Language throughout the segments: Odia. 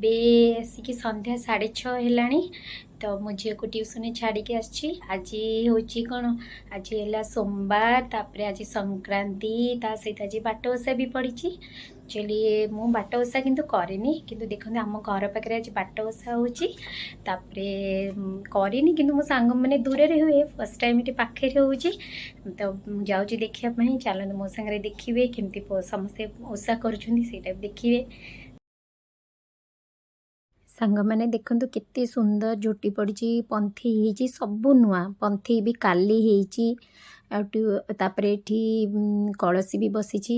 ଏବେ ଆସିକି ସନ୍ଧ୍ୟା 6:30 ହେଲାଣି। ତ ମୋ ଝିଅକୁ ଟ୍ୟୁସନରେ ଛାଡ଼ିକି ଆସିଛି। ଆଜି ହେଉଛି କ'ଣ, ଆଜି ହେଲା ସୋମବାର, ତାପରେ ଆଜି ସଂକ୍ରାନ୍ତି, ତା ସହିତ ଆଜି ବାଟ ଓଷା ବି ପଡ଼ିଛି। ଆକ୍ଚୁଆଲି ମୁଁ ବାଟ ଓଷା କିନ୍ତୁ କରେନି, କିନ୍ତୁ ଦେଖନ୍ତୁ ଆମ ଘର ପାଖରେ ଆଜି ବାଟ ଓଷା ହେଉଛି। ତାପରେ କରିନି, କିନ୍ତୁ ମୋ ସାଙ୍ଗମାନେ ଦୂରରେ ହୁଏ, ଫାର୍ଷ୍ଟ ଟାଇମ୍ ଏଠି ପାଖରେ ହେଉଛି। ତ ମୁଁ ଯାଉଛି ଦେଖିବା ପାଇଁ। ଚାଲନ୍ତୁ ମୋ ସାଙ୍ଗରେ ଦେଖିବେ କେମିତି ସମସ୍ତେ ଓଷା କରୁଛନ୍ତି, ସେଇଟା ବି ଦେଖିବେ। ସାଙ୍ଗମାନେ ଦେଖନ୍ତୁ କେତେ ସୁନ୍ଦର ଝୋଟି ପଡ଼ିଛି, ପନ୍ଥି ହେଇଛି, ସବୁ ନୂଆ ପନ୍ଥି ବି କାଲି ହେଇଛି। ତାପରେ ଏଠି କଳସୀ ବି ବସିଛି।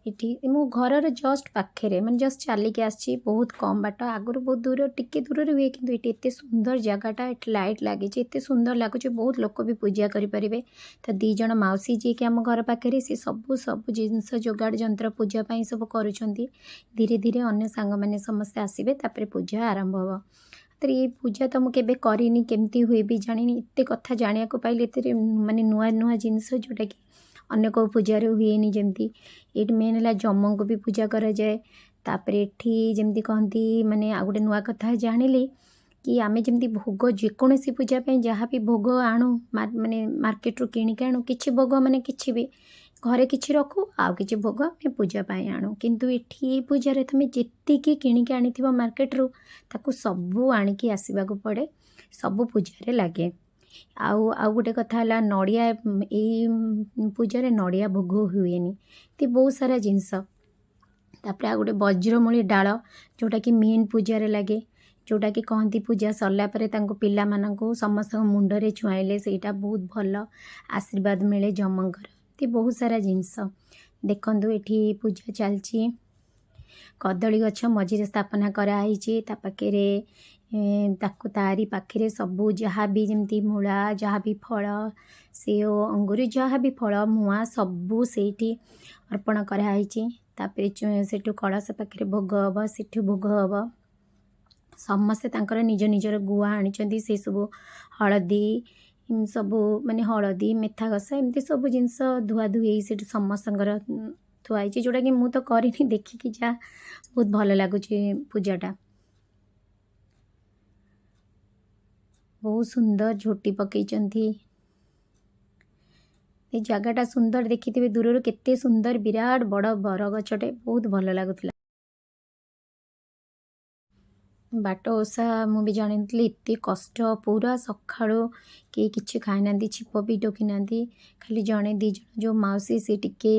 ଏଠି ମୋ ଘରର ଜଷ୍ଟ ପାଖରେ, ମାନେ ଜଷ୍ଟ ଚାଲିକି ଆସିଛି, ବହୁତ କମ୍ ବାଟ। ଆଗରୁ ବହୁତ ଦୂର, ଟିକେ ଦୂରରେ ହୁଏ, କିନ୍ତୁ ଏଠି ଏତେ ସୁନ୍ଦର ଜାଗାଟା, ଏଠି ଲାଇଟ୍ ଲାଗିଛି, ଏତେ ସୁନ୍ଦର ଲାଗୁଛି। ବହୁତ ଲୋକ ବି ପୂଜା କରିପାରିବେ। ତ 2 ଜଣ ମାଉସୀ ଯିଏକି ଆମ ଘର ପାଖରେ, ସେ ସବୁ ଜିନିଷ ଯୋଗାଡ଼ ଯନ୍ତ୍ର ପୂଜା ପାଇଁ ସବୁ କରୁଛନ୍ତି। ଧୀରେ ଧୀରେ ଅନ୍ୟ ସାଙ୍ଗମାନେ ସମସ୍ତେ ଆସିବେ, ତାପରେ ପୂଜା ଆରମ୍ଭ ହେବ। ତାପରେ ଏଇ ପୂଜା ତ ମୁଁ କେବେ କରିନି, କେମିତି ହୁଏ ବି ଜାଣିନି। ଏତେ କଥା ଜାଣିବାକୁ ପାଇଲି ଏଥିରେ, ମାନେ ନୂଆ ନୂଆ ଜିନିଷ ଯେଉଁଟାକି ଅନ୍ୟ କେଉଁ ପୂଜାରେ ହୁଏନି। ଯେମିତି ଏଇଠି ମେନ୍ ହେଲା ଯମଙ୍କୁ ବି ପୂଜା କରାଯାଏ। ତାପରେ ଏଠି ଯେମିତି କହନ୍ତି, ମାନେ ଆଉ ଗୋଟେ ନୂଆ କଥା ଜାଣିଲି କି ଆମେ ଯେମିତି ଭୋଗ ଯେକୌଣସି ପୂଜା ପାଇଁ ଯାହା ବି ଭୋଗ ଆଣୁ, ମାନେ ମାର୍କେଟରୁ କିଣିକି ଆଣୁ, କିଛି ଭୋଗ ମାନେ କିଛି ବି ଘରେ କିଛି ରଖୁ, ଆଉ କିଛି ଭୋଗ ଆମେ ପୂଜା ପାଇଁ ଆଣୁ। କିନ୍ତୁ ଏଠି ଏଇ ପୂଜାରେ ତୁମେ ଯେତିକି କିଣିକି ଆଣିଥିବ ମାର୍କେଟରୁ, ତାକୁ ସବୁ ଆଣିକି ଆସିବାକୁ ପଡ଼େ, ସବୁ ପୂଜାରେ ଲାଗେ। ଆଉ ଗୋଟେ କଥା ହେଲା, ନଡ଼ିଆ, ଏଇ ପୂଜାରେ ନଡ଼ିଆ ଭୋଗ ହୁଏନି। ଏମିତି ବହୁତ ସାରା ଜିନିଷ। ତାପରେ ଆଉ ଗୋଟେ ବଜ୍ରମୂଳି ଡାଳ, ଯେଉଁଟାକି ମେନ୍ ପୂଜାରେ ଲାଗେ, ଯେଉଁଟାକି କହନ୍ତି ପୂଜା ସରିଲା ପରେ ତାଙ୍କୁ ପିଲାମାନଙ୍କୁ ସମସ୍ତଙ୍କ ମୁଣ୍ଡରେ ଛୁଆଇଲେ ସେଇଟା ବହୁତ ଭଲ ଆଶୀର୍ବାଦ ମିଳେ ଯମଙ୍କର। ଏମିତି ବହୁତ ସାରା ଜିନିଷ। ଦେଖନ୍ତୁ ଏଠି ପୂଜା ଚାଲିଛି। କଦଳୀ ଗଛ ମଝିରେ ସ୍ଥାପନା କରାହେଇଛି। ତା ପାଖରେ ତାରି ପାଖରେ ସବୁ ଯାହା ବି, ଯେମିତି ମୂଳା, ଯାହା ବି ଫଳ, ସେଓ, ଅଙ୍ଗୁର, ଯାହା ବି ଫଳ, ମୁଆଁ, ସବୁ ସେଇଠି ଅର୍ପଣ କରାହେଇଛି। ତାପରେ ସେଠୁ କଳସ ପାଖରେ ଭୋଗ ହେବ, ସେଠୁ ଭୋଗ ହେବ। ସମସ୍ତେ ତାଙ୍କର ନିଜ ନିଜର ଗୁଆ ଆଣିଛନ୍ତି। ସେସବୁ ହଳଦୀ, ସବୁ ମାନେ ହଳଦୀ, ମେଥା ଘଷା, ଏମିତି ସବୁ ଜିନିଷ ଧୁଆଧୁଇ ହେଇ ସେଠି ସମସ୍ତଙ୍କର ଥୁଆ ହେଇଛି, ଯେଉଁଟାକି ମୁଁ ତ କରିନି, ଦେଖିକି ଯାହା ବହୁତ ଭଲ ଲାଗୁଛି ପୂଜାଟା। ବହୁତ ସୁନ୍ଦର ଝୋଟି ପକେଇଛନ୍ତି। ଏ ଜାଗାଟା ସୁନ୍ଦର, ଦେଖିଥିବେ ଦୂରରୁ କେତେ ସୁନ୍ଦର, ବିରାଟ ବଡ଼ ବରଗଛଟେ, ବହୁତ ଭଲ ଲାଗୁଥିଲା। ବାଟ ଓଷା ମୁଁ ବି ଜାଣିନଥିଲି ଏତେ କଷ୍ଟ। ପୁରା ସକାଳୁ କେହି କିଛି ଖାଇନାହାନ୍ତି, ଛିପ ବି ଢୋକିନାହାନ୍ତି। ଖାଲି ଜଣେ 2 ଜଣ ଯେଉଁ ମାଉସୀ, ସେ ଟିକେ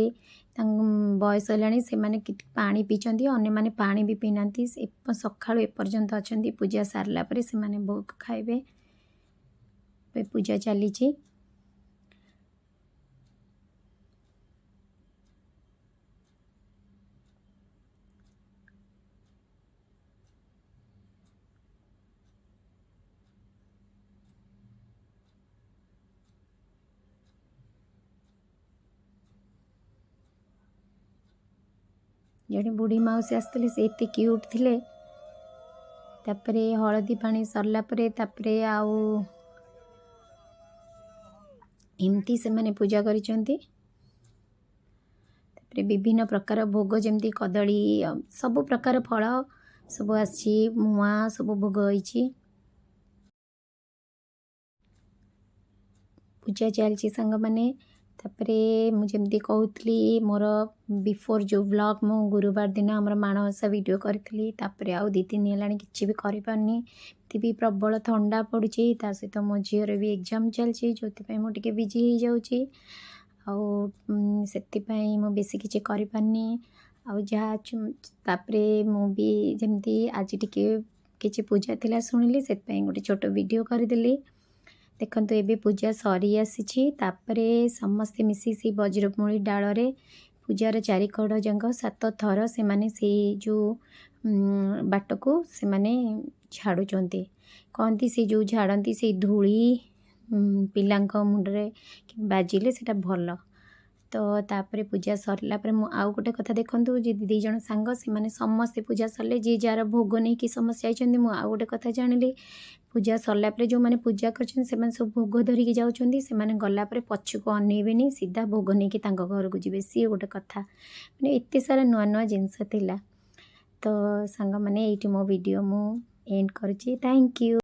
ତାଙ୍କ ବୟସ ହେଲାଣି, ସେମାନେ ପାଣି ପିଇଛନ୍ତି, ଅନ୍ୟମାନେ ପାଣି ବି ପିଇନାହାନ୍ତି। ସକାଳୁ ଏପର୍ଯ୍ୟନ୍ତ ଅଛନ୍ତି। ପୂଜା ସାରିଲା ପରେ ସେମାନେ ଭୋଗ ଖାଇବେ। ଏବେ ପୂଜା ଚାଲିଛି। ଜଣେ ବୁଢ଼ୀ ମାଉସୀ ଆସିଥିଲେ, ସେ ଏତେ କ୍ୟୁଟ୍ ଥିଲେ। ତାପରେ ହଳଦୀ ପାଣି ସରିଲା ପରେ, ତାପରେ ଆଉ ଏମିତି ସେମାନେ ପୂଜା କରିଛନ୍ତି। ତାପରେ ବିଭିନ୍ନ ପ୍ରକାର ଭୋଗ, ଯେମିତି କଦଳୀ, ସବୁ ପ୍ରକାର ଫଳ ସବୁ ଆସିଛି, ମୁଆଁ ସବୁ ଭୋଗ ହେଇଛି। ପୂଜା ଚାଲିଛି ସାଙ୍ଗମାନେ। ତାପରେ ମୁଁ ଯେମିତି କହୁଥିଲି, ମୋର ବିଫୋର୍ ଯେଉଁ ବ୍ଲଗ୍, ମୁଁ ଗୁରୁବାର ଦିନ ଆମର ମାଣବସା ଭିଡ଼ିଓ କରିଥିଲି। ତାପରେ ଆଉ 2 ଦିନ ହେଲାଣି କିଛି ବି କରିପାରୁନି। ଏମିତି ବି ପ୍ରବଳ ଥଣ୍ଡା ପଡ଼ୁଛି, ତା ସହିତ ମୋ ଝିଅର ବି ଏକ୍ଜାମ୍ ଚାଲିଛି, ଯେଉଁଥିପାଇଁ ମୁଁ ଟିକେ ବିଜି ହେଇଯାଉଛି। ଆଉ ସେଥିପାଇଁ ମୁଁ ବେଶୀ କିଛି କରିପାରୁନି। ଆଉ ଯାହା ତାପରେ ମୁଁ ବି ଯେମିତି ଆଜି ଟିକେ କିଛି ପୂଜା ଥିଲା ଶୁଣିଲି, ସେଥିପାଇଁ ଗୋଟେ ଛୋଟ ଭିଡ଼ିଓ କରିଦେଲି। ଦେଖନ୍ତୁ ଏବେ ପୂଜା ସରି ଆସିଛି। ତାପରେ ସମସ୍ତେ ମିଶି ସେଇ ବଜ୍ରମୂଳି ଡାଳରେ ପୂଜାର 4 କଡ଼ ଯାକ 7 ଥର ସେମାନେ ସେଇ ଯେଉଁ ବାଟକୁ ସେମାନେ ଝାଡ଼ୁଛନ୍ତି। କହନ୍ତି ସେ ଯେଉଁ ଝାଡ଼ନ୍ତି, ସେଇ ଧୂଳି ପିଲାଙ୍କ ମୁଣ୍ଡରେ ବାଜିଲେ ସେଇଟା ଭଲ। ତ ତାପରେ ପୂଜା ସରିଲା ପରେ ମୁଁ ଆଉ ଗୋଟେ କଥା, ଦେଖନ୍ତୁ ଯେ 2 ଜଣ ସାଙ୍ଗ, ସେମାନେ ସମସ୍ତେ ପୂଜା ସରିଲେ ଯିଏ ଯାହାର ଭୋଗ ନେଇକି ସମସ୍ତେ ଯାଇଛନ୍ତି। ମୁଁ ଆଉ ଗୋଟେ କଥା ଜାଣିଲି, ପୂଜା ସରିଲା ପରେ ଯେଉଁମାନେ ପୂଜା କରିଛନ୍ତି, ସେମାନେ ସବୁ ଭୋଗ ଧରିକି ଯାଉଛନ୍ତି। ସେମାନେ ଗଲା ପରେ ପଛକୁ ଅନେଇବେନି, ସିଧା ଭୋଗ ନେଇକି ତାଙ୍କ ଘରକୁ ଯିବେ। ସିଏ ଗୋଟେ କଥା, ମାନେ ଏତେ ସାରା ନୂଆ ନୂଆ ଜିନିଷ ଥିଲା। ତ ସାଙ୍ଗମାନେ ଏଇଠି ମୋ ଭିଡ଼ିଓ ମୁଁ ଏଣ୍ଡ କରୁଛି। Thank you.